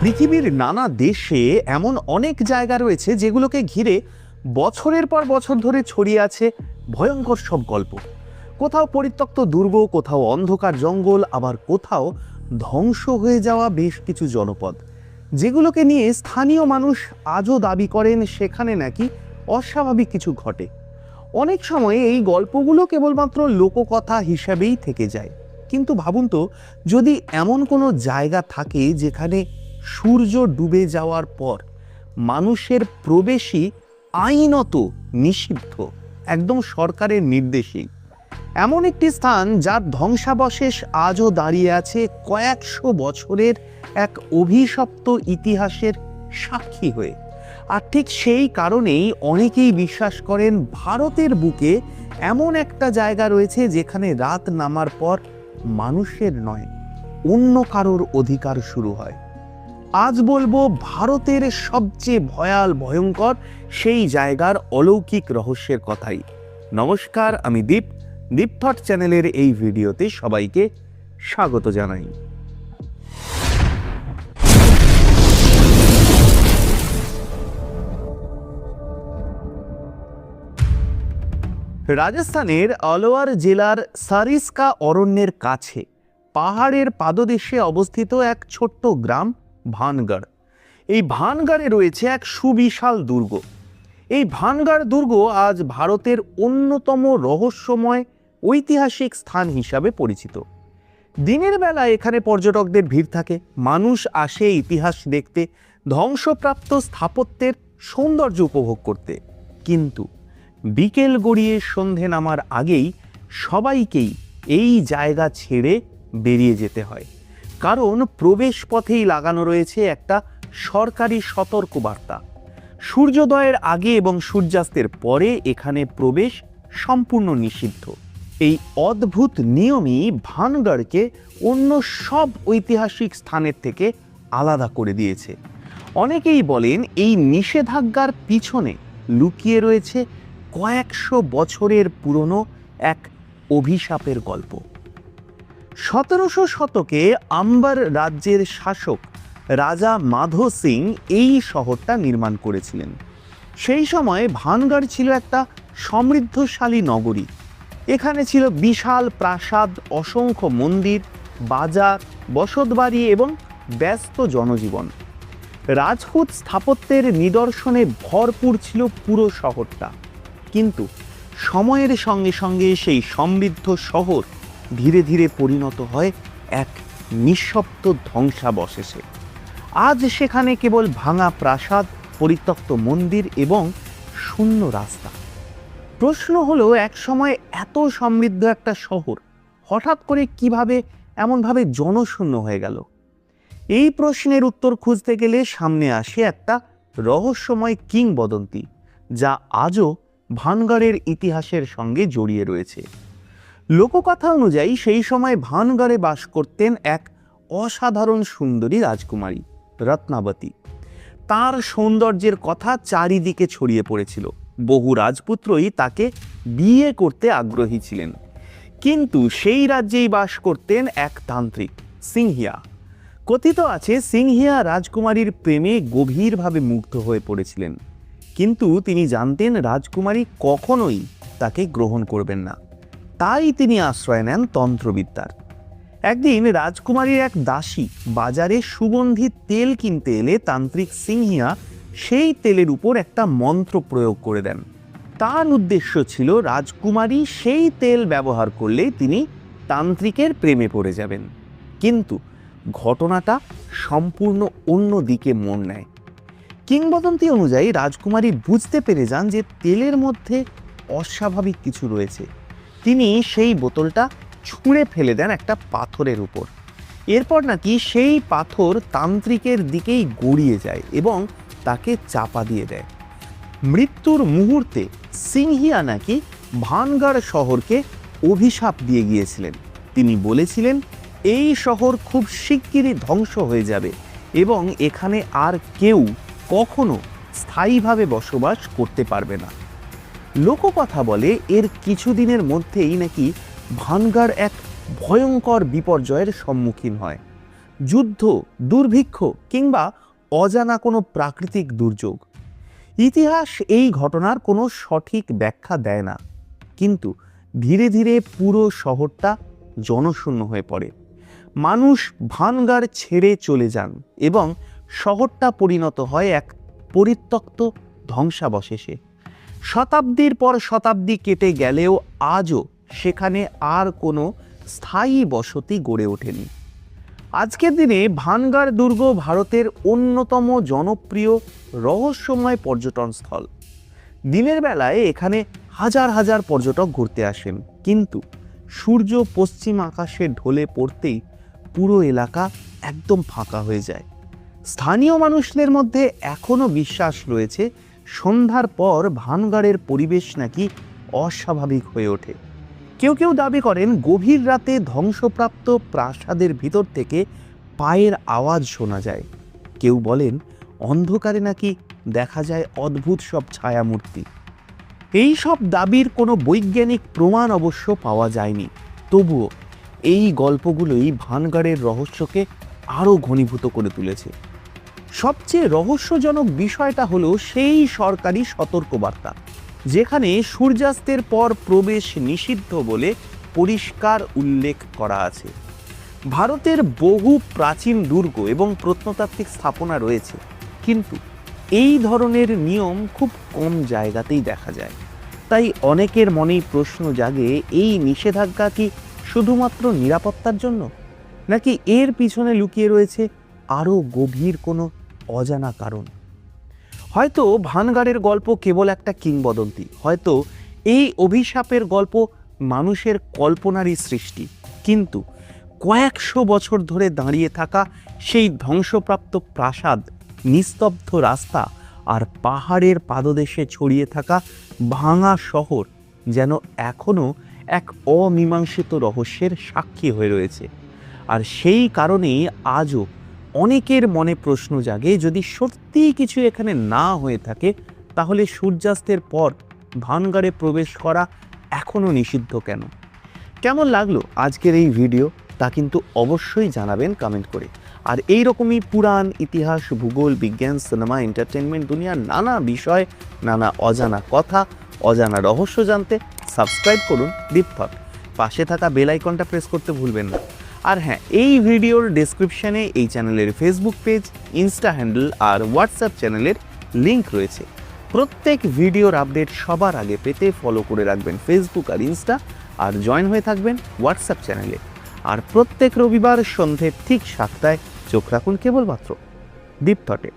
পৃথিবীর নানা দেশে এমন অনেক জায়গা রয়েছে যেগুলোকে ঘিরে বছরের পর বছর ধরে ছড়িয়ে আছে ভয়ঙ্কর সব গল্প। কোথাও পরিত্যক্ত দুর্গ, কোথাও অন্ধকার জঙ্গল, আবার কোথাও ধ্বংস হয়ে যাওয়া বেশ কিছু জনপদ, যেগুলোকে নিয়ে স্থানীয় মানুষ আজও দাবি করেন সেখানে নাকি অস্বাভাবিক কিছু ঘটে। অনেক সময় এই গল্পগুলো কেবলমাত্র লোককথা হিসাবেই থেকে যায়। কিন্তু ভাবুন তো, যদি এমন কোনো জায়গা থাকে যেখানে সূর্য ডুবে যাওয়ার পর মানুষের প্রবেশই আইনত নিষিদ্ধ, একদম সরকারের নির্দেশেই। এমন একটি স্থান যার ধ্বংসাবশেষ আজও দাঁড়িয়ে আছে কয়েকশো বছরের এক অভিশপ্ত ইতিহাসের সাক্ষী হয়ে। আর ঠিক সেই কারণেই অনেকেই বিশ্বাস করেন ভারতের বুকে এমন একটা জায়গা রয়েছে যেখানে রাত নামার পর মানুষের নয়, অন্য কারোর অধিকার শুরু হয়। আজ বলবো ভারতের সবচেয়ে ভয়ঙ্কর সেই জায়গার অলৌকিক রহস্যের কথাই। নমস্কার, আমি দীপ থট চ্যানেলের এই ভিডিওতে সবাইকে স্বাগত জানাই। রাজস্থানের অলওয়ার জেলার সারিস্কা অরণ্যের কাছে পাহাড়ের পাদদেশে অবস্থিত এক ছোট্ট গ্রাম ভানগড়। এই ভানগড়ে রয়েছে এক সুবিশাল দুর্গ। এই ভানগড় দুর্গ আজ ভারতের অন্যতম রহস্যময় ঐতিহাসিক স্থান হিসাবে পরিচিত। দিনের বেলা এখানে পর্যটকদের ভিড় থাকে, মানুষ আসে ইতিহাস দেখতে, ধ্বংসপ্রাপ্ত স্থাপত্যের সৌন্দর্য উপভোগ করতে। কিন্তু বিকেল গড়িয়ে সন্ধে নামার আগেই সবাইকেই এই জায়গা ছেড়ে বেরিয়ে যেতে হয়, কারণ প্রবেশ পথেই লাগানো রয়েছে একটা সরকারি সতর্কবার্তা। সূর্যোদয়ের আগে এবং সূর্যাস্তের পরে এখানে প্রবেশ সম্পূর্ণ নিষিদ্ধ। এই অদ্ভুত নিয়মই ভানগড়কে অন্য সব ঐতিহাসিক স্থানের থেকে আলাদা করে দিয়েছে। অনেকেই বলেন এই নিষেধাজ্ঞার পিছনে লুকিয়ে রয়েছে কয়েকশো বছরের পুরনো এক অভিশাপের গল্প। 1700 শতকে আম্বার রাজ্যের শাসক রাজা মাধো সিং এই শহরটা নির্মাণ করেছিলেন। সেই সময় ভানগড় ছিল একটা সমৃদ্ধশালী নগরী। এখানে ছিল বিশাল প্রাসাদ, অসংখ্য মন্দির, বাজার, বসতবাড়ি এবং ব্যস্ত জনজীবন। রাজপুত স্থাপত্যের নিদর্শনে ভরপুর ছিল পুরো শহরটা। কিন্তু সময়ের সঙ্গে সঙ্গে সেই সমৃদ্ধ শহর ধীরে ধীরে পরিণত হয় এক নিঃশব্দ ধ্বংসাবশেষে। আজ সেখানে কেবল ভাঙা প্রাসাদ, পরিত্যক্ত মন্দির এবং শূন্য রাস্তা। প্রশ্ন হলো, এক সময় এত সমৃদ্ধ একটা শহর হঠাৎ করে কিভাবে এমনভাবে জনশূন্য হয়ে গেল? এই প্রশ্নের উত্তর খুঁজতে গেলে সামনে আসে একটা রহস্যময় কিংবদন্তি, যা আজও ভানগড়ের ইতিহাসের সঙ্গে জড়িয়ে রয়েছে। লোককথা অনুযায়ী সেই সময় ভানগড়ে বাস করতেন এক অসাধারণ সুন্দরী রাজকুমারী, রত্নাবতী। তার সৌন্দর্যের কথা চারিদিকে ছড়িয়ে পড়েছিল। বহু রাজপুত্রই তাকে বিয়ে করতে আগ্রহী ছিলেন। কিন্তু সেই রাজ্যেই বাস করতেন এক তান্ত্রিক, সিংহিয়া। কথিত আছে সিংহিয়া রাজকুমারীর প্রেমে গভীরভাবে মুগ্ধ হয়ে পড়েছিলেন, কিন্তু তিনি জানতেন রাজকুমারী কখনোই তাকে গ্রহণ করবেন না। তাই তিনি আশ্রয় নেন তন্ত্রবিদ্যার। একদিন রাজকুমারীর এক দাসী বাজারে সুগন্ধি তেল কিনতে এলে তান্ত্রিক সিংহিয়া সেই তেলের উপর একটা মন্ত্র প্রয়োগ করে দেন। তার উদ্দেশ্য ছিল রাজকুমারী সেই তেল ব্যবহার করলে তিনি তান্ত্রিকের প্রেমে পড়ে যাবেন। কিন্তু ঘটনাটা সম্পূর্ণ অন্য দিকে মোড় নেয়। কিংবদন্তি অনুযায়ী রাজকুমারী বুঝতে পেরে যান যে তেলের মধ্যে অস্বাভাবিক কিছু রয়েছে। তিনি সেই বোতলটা ছুঁড়ে ফেলে দেন একটা পাথরের উপর। এরপর নাকি সেই পাথর তান্ত্রিকের দিকেই গড়িয়ে যায় এবং তাকে চাপা দিয়ে দেয়। মৃত্যুর মুহূর্তে সিংহিয়া নাকি ভানগড় শহরকে অভিশাপ দিয়ে গিয়েছিলেন। তিনি বলেছিলেন এই শহর খুব শিগগিরই ধ্বংস হয়ে যাবে এবং এখানে আর কেউ কখনো স্থায়ীভাবে বসবাস করতে পারবে না। লোককথা বলে এর কিছুদিনের মধ্যেই নাকি ভানগড় এক ভয়ঙ্কর বিপর্যয়ের সম্মুখীন হয়। যুদ্ধ, দুর্ভিক্ষ কিংবা অজানা কোনো প্রাকৃতিক দুর্যোগ। ইতিহাস এই ঘটনার কোনো সঠিক ব্যাখ্যা দেয় না, কিন্তু ধীরে ধীরে পুরো শহরটা জনশূন্য হয়ে পড়ে। মানুষ ভানগড় ছেড়ে চলে যান এবং শহরটা পরিণত হয় এক পরিত্যক্ত ধ্বংসাবশেষে। শতাব্দীর পর শতাব্দী কেটে গেলেও আজও সেখানে আর কোনো স্থায়ী বসতি গড়ে ওঠেনি। আজকের দিনে ভানগড় দুর্গ ভারতের অন্যতম জনপ্রিয় রহস্যময় পর্যটন স্থল। দিনের বেলায় এখানে হাজার হাজার পর্যটক ঘুরতে আসেন, কিন্তু সূর্য পশ্চিম আকাশে ঢলে পড়তেই পুরো এলাকা একদম ফাঁকা হয়ে যায়। স্থানীয় মানুষদের মধ্যে এখনো বিশ্বাস রয়েছে সন্ধ্যার পর ভানগড়ের পরিবেশ নাকি অস্বাভাবিক হয়ে ওঠে। কেউ কেউ দাবি করেন গভীর রাতে ধ্বংসপ্রাপ্ত প্রাসাদের ভিতর থেকে পায়ের আওয়াজ শোনা যায়। কেউ বলেন অন্ধকারে নাকি দেখা যায় অদ্ভুত সব ছায়ামূর্তি। এই সব দাবির কোনো বৈজ্ঞানিক প্রমাণ অবশ্য পাওয়া যায়নি, তবুও এই গল্পগুলোই ভানগড়ের রহস্যকে আরও ঘনীভূত করে তুলেছে। সবচেয়ে রহস্যজনক বিষয়টা হলো সেই সরকারি সতর্কবার্তা, যেখানে সূর্যাস্তের পর প্রবেশ নিষিদ্ধ বলে পরিষ্কার উল্লেখ করা আছে। ভারতের বহু প্রাচীন দুর্গ এবং প্রত্নতাত্ত্বিক স্থাপনা রয়েছে, কিন্তু এই ধরনের নিয়ম খুব কম জায়গাতেই দেখা যায়। তাই অনেকের মনেই প্রশ্ন জাগে, এই নিষেধাজ্ঞা কি শুধুমাত্র নিরাপত্তার জন্য, নাকি এর পিছনে লুকিয়ে রয়েছে আরও গভীর কোনো অজানা কারণ? হয়তো ভানগড়ের গল্প কেবল একটা কিংবদন্তি, হয়তো এই অভিশাপের গল্প মানুষের কল্পনারই সৃষ্টি, কিন্তু কয়েকশো বছর ধরে দাঁড়িয়ে থাকা সেই ধ্বংসপ্রাপ্ত প্রাসাদ, নিস্তব্ধ রাস্তা আর পাহাড়ের পাদদেশে ছড়িয়ে থাকা ভাঙা শহর যেন এখনো এক অমীমাংসিত রহস্যের সাক্ষী হয়ে রয়েছে। আর সেই কারণেই আজও অনেকের মনে প্রশ্ন জাগে, যদি সত্যিই কিছু এখানে না হয়ে থাকে, তাহলে সূর্যাস্তের পর ভানগড়ে প্রবেশ করা এখনও নিষিদ্ধ কেন? কেমন লাগলো আজকের এই ভিডিও তা কিন্তু অবশ্যই জানাবেন কমেন্ট করে। আর এই রকমই পুরাণ, ইতিহাস, ভূগোল, বিজ্ঞান, সিনেমা, এন্টারটেনমেন্ট দুনিয়ার নানা বিষয়, নানা অজানা কথা, অজানা রহস্য জানতে সাবস্ক্রাইব করুন ডিপ থট। পাশে থাকা বেল আইকনটা প্রেস করতে ভুলবেন না। আর হ্যাঁ, এই ভিডিওর ডেসক্রিপশনে এই চ্যানেলের ফেসবুক পেজ, ইনস্টা হ্যান্ডেল আর হোয়াটসঅ্যাপ চ্যানেলের লিঙ্ক রয়েছে। প্রত্যেক ভিডিওর আপডেট সবার আগে পেতে ফলো করে রাখবেন ফেসবুক আর ইনস্টা, আর জয়েন হয়ে থাকবেন হোয়াটসঅ্যাপ চ্যানেলে। আর প্রত্যেক রবিবার সন্ধে ঠিক 7টায় চোখ রাখুন কেবলমাত্র ডিপ থটে।